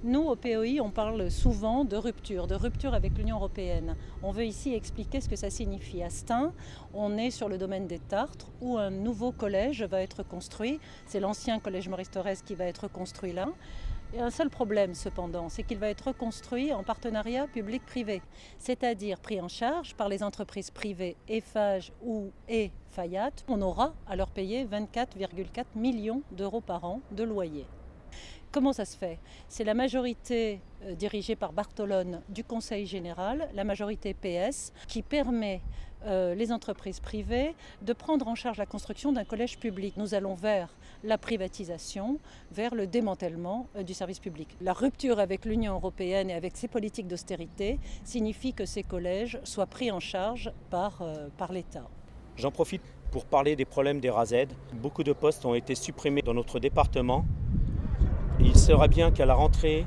Nous, au POI, on parle souvent de rupture avec l'Union européenne. On veut ici expliquer ce que ça signifie. À Stains, on est sur le domaine des Tartres, où un nouveau collège va être construit. C'est l'ancien collège Maurice Thorez qui va être construit là. Il y a un seul problème cependant, c'est qu'il va être reconstruit en partenariat public-privé, c'est-à-dire pris en charge par les entreprises privées Eiffage et Fayat. On aura à leur payer 24,4 millions d'euros par an de loyer. Comment ça se fait? C'est la majorité dirigée par Bartolone du Conseil général, la majorité PS, qui permet les entreprises privées de prendre en charge la construction d'un collège public. Nous allons vers la privatisation, vers le démantèlement du service public. La rupture avec l'Union européenne et avec ses politiques d'austérité signifie que ces collèges soient pris en charge par l'État. J'en profite pour parler des problèmes des RASED. Beaucoup de postes ont été supprimés dans notre département. Il serait bien qu'à la rentrée,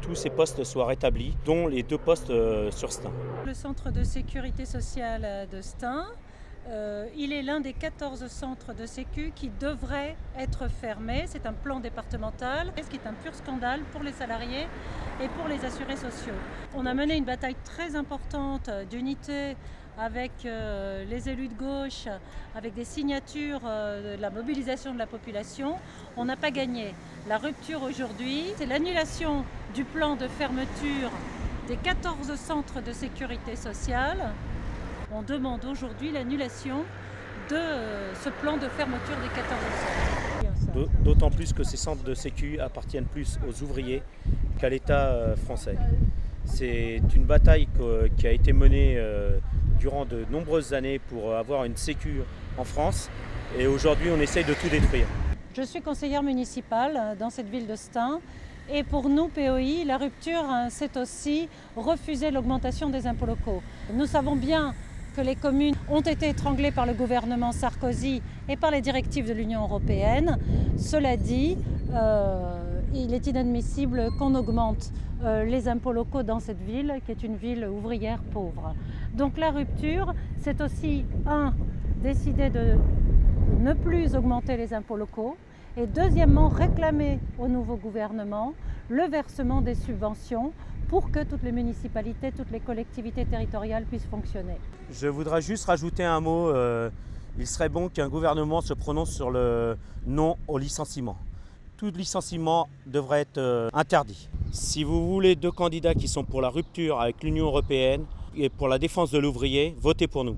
tous ces postes soient rétablis, dont les 2 postes sur Stains. Le centre de sécurité sociale de Stains, il est l'un des 14 centres de sécu qui devraient être fermés. C'est un plan départemental, ce qui est un pur scandale pour les salariés et pour les assurés sociaux. On a mené une bataille très importante d'unité avec les élus de gauche, avec des signatures de la mobilisation de la population. On n'a pas gagné. La rupture aujourd'hui, c'est l'annulation du plan de fermeture des 14 centres de sécurité sociale. On demande aujourd'hui l'annulation de ce plan de fermeture des 14 centres. D'autant plus que ces centres de sécu appartiennent plus aux ouvriers qu'à l'État français. C'est une bataille qui a été menée durant de nombreuses années pour avoir une sécu en France, et aujourd'hui on essaye de tout détruire. Je suis conseillère municipale dans cette ville de Stains, et pour nous, POI, la rupture, c'est aussi refuser l'augmentation des impôts locaux. Nous savons bien que les communes ont été étranglées par le gouvernement Sarkozy et par les directives de l'Union européenne. Cela dit, il est inadmissible qu'on augmente les impôts locaux dans cette ville, qui est une ville ouvrière pauvre. Donc la rupture, c'est aussi, décider de ne plus augmenter les impôts locaux, et deuxièmement, réclamer au nouveau gouvernement le versement des subventions pour que toutes les municipalités, toutes les collectivités territoriales puissent fonctionner. Je voudrais juste rajouter un mot. Il serait bon qu'un gouvernement se prononce sur le non au licenciement. Tout licenciement devrait être interdit. Si vous voulez 2 candidats qui sont pour la rupture avec l'Union européenne et pour la défense de l'ouvrier, votez pour nous.